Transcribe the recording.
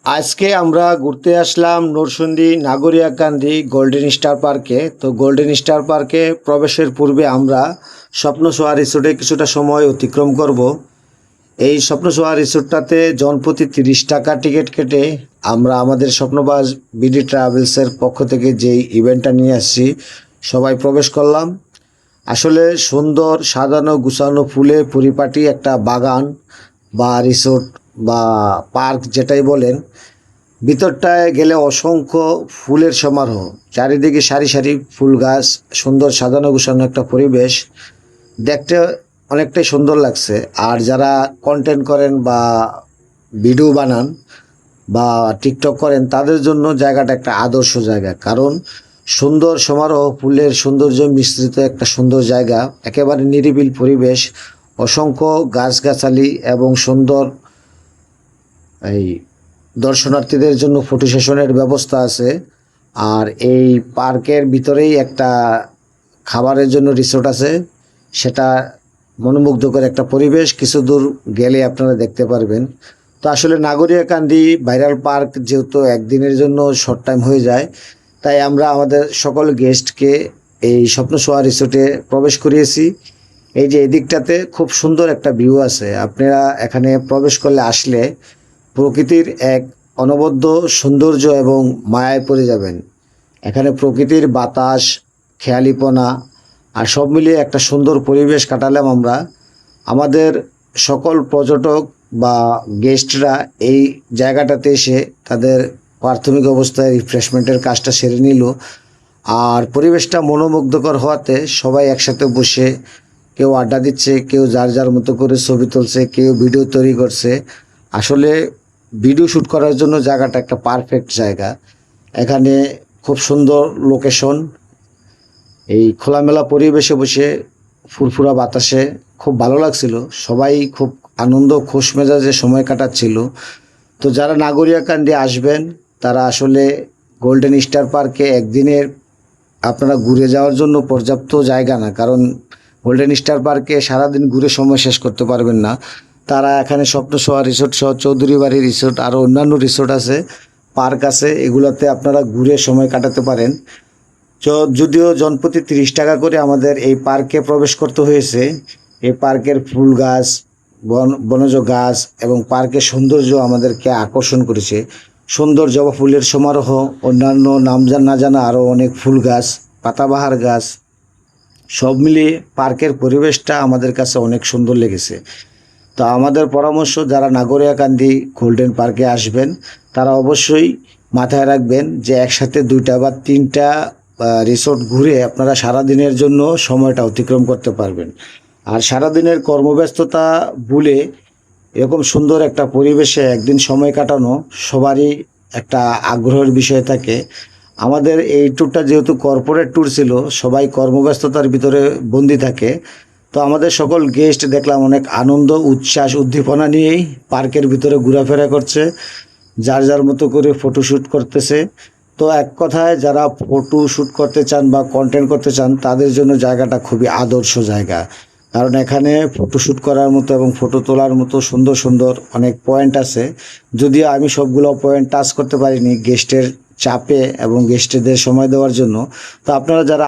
আজকে আমরা ঘুরতে আসলাম নরসিংদী নাগরিয়াকান্দি গোল্ডেন স্টার পার্কে। তো গোল্ডেন স্টার পার্কে প্রবেশের পূর্বে আমরা স্বপ্নসোয়া রিসোর্টে কিছুটা সময় অতিক্রম করব। এই স্বপ্নসোয়া রিসোর্টটাতে জনপ্রতি 30 টাকা টিকিট কেটে আমরা আমাদের স্বপ্নবাস বিডি ট্রাভেলসের পক্ষ থেকে যেই ইভেন্টটা নিয়ে আসছি সবাই প্রবেশ করলাম। আসলে সুন্দর সাজানো গুছানো ফুলে পরিপাটি একটা বাগান বা রিসোর্ট বা পার্ক যেটাই বলেন। ভিতরটায় গেলে অসংখ্য ফুলের সমারোহ, চারিদিকে সারি সারি ফুল গাছ, সুন্দর সাজানো গোছানো একটা পরিবেশ দেখতে অনেকটাই সুন্দর লাগছে। আর যারা কন্টেন্ট করেন বা ভিডিও বানান বা টিকটক করেন তাদের জন্য জায়গাটা একটা আদর্শ জায়গা, কারণ সুন্দর সমারোহ, ফুলের সৌন্দর্য মিশ্রিত একটা সুন্দর জায়গা, একেবারে নিরিবিল পরিবেশ, অসংখ্য গাছগাছালি এবং সুন্দর এই দর্শনার্থীদের জন্য ফটো সেশনের ব্যবস্থা আছে। আর এই পার্কের ভিতরেই একটা খাবারের জন্য রিসোর্ট আছে, সেটা মনোমুগ্ধকর একটা পরিবেশ, কিছু দূর গেলে আপনারা দেখতে পারবেন। তো আসলে নাগরিয়াকান্দি ভাইরাল পার্ক যেহেতু একদিনের জন্য শর্ট টাইম হয়ে যায়, তাই আমরা আমাদের সকল গেস্টকে এই স্বপ্নসোয়া রিসোর্টে প্রবেশ করিয়েছি। এই যে এদিকটাতে খুব সুন্দর একটা ভিউ আছে, আপনারা এখানে প্রবেশ করলে আসলে প্রকৃতির এক অনবদ্য সৌন্দর্য এবং মায়ায় পড়ে যাবেন। এখানে প্রকৃতির বাতাস, খেয়ালিপনা আর সব মিলিয়ে একটা সুন্দর পরিবেশ কাটালাম আমরা। আমাদের সকল পর্যটক বা গেস্টরা এই জায়গাটাতে এসে তাদের প্রাথমিক অবস্থায় রিফ্রেশমেন্টের কাজটা সেরে নিল। আর পরিবেশটা মনোমুগ্ধকর হওয়াতে সবাই একসাথে বসে কেউ আড্ডা দিচ্ছে, কেউ যার যার মতো করে ছবি তুলছে, কেউ ভিডিও তৈরি করছে। আসলে ভিডিও শ্যুট করার জন্য জায়গাটা একটা পারফেক্ট জায়গা। এখানে খুব সুন্দর লোকেশন, এই খোলামেলা পরিবেশে বসে ফুরফুরা বাতাসে খুব ভালো লাগছিল। সবাই খুব আনন্দ খোশ মেজাজে সময় কাটাচ্ছিল। তো যারা নাগরিয়াকান্দি আসবেন তারা আসলে গোল্ডেন স্টার পার্কে একদিনের আপনারা ঘুরে যাওয়ার জন্য পর্যাপ্ত জায়গা না, কারণ গোল্ডেন স্টার পার্কে সারাদিন ঘুরে সময় শেষ করতে পারবেন না। তারা এখানে স্বপ্নসোয়া রিসোর্ট সহ চৌধুরী বাড়ি রিসোর্ট আরও অন্যান্য রিসোর্ট আছে, পার্ক আছে, এগুলোতে আপনারা ঘুরে সময় কাটাতে পারেন। যদিও জনপ্রতি 30 টাকা করে আমাদের এই পার্কে প্রবেশ করতে হয়েছে। এই পার্কের ফুল গাছ, বনজ গাছ এবং পার্কের সৌন্দর্য আমাদেরকে আকর্ষণ করেছে। সুন্দর জবা ফুলের সমারোহ, অন্যান্য নাম না জানা আরও অনেক ফুল গাছ, পাতাবাহার গাছ, সব মিলিয়ে পার্কের পরিবেশটা আমাদের কাছে অনেক সুন্দর লেগেছে। তো আমাদের পরামর্শ, যারা নাগরিয়াকান্দি গোল্ডেন পার্কে আসবেন তারা অবশ্যই মাথায় রাখবেন যে একসাথে 2টা বা 3টা রিসোর্ট ঘুরে আপনারা সারাদিনের জন্য সময়টা অতিক্রম করতে পারবেন। আর সারাদিনের কর্মব্যস্ততা ভুলে এরকম সুন্দর একটা পরিবেশে একদিন সময় কাটানো সবারই একটা আগ্রহের বিষয় থাকে। আমাদের এই ট্যুরটা যেহেতু কর্পোরেট ট্যুর ছিল, সবাই কর্মব্যস্ততার ভিতরে বন্দি থাকে। তো আমাদের সকল গেস্ট দেখলাম অনেক আনন্দ, উচ্ছ্বাস, উদ্দীপনা নিয়েই পার্কের ভিতরে ঘোরাফেরা করছে, যার যার মতো করে ফটোশ্যুট করতেছে। তো এক কথায় যারা ফটো শ্যুট করতে চান বা কন্টেন্ট করতে চান তাদের জন্য জায়গাটা খুবই আদর্শ জায়গা, কারণ এখানে ফটোশ্যুট করার মতো এবং ফটো তোলার মতো সুন্দর সুন্দর অনেক পয়েন্ট আছে। যদিও আমি সবগুলো পয়েন্ট টাচ করতে পারিনি গেস্টের চাপে এবং গেস্টদের সময় দেওয়ার জন্য। তো আপনারা যারা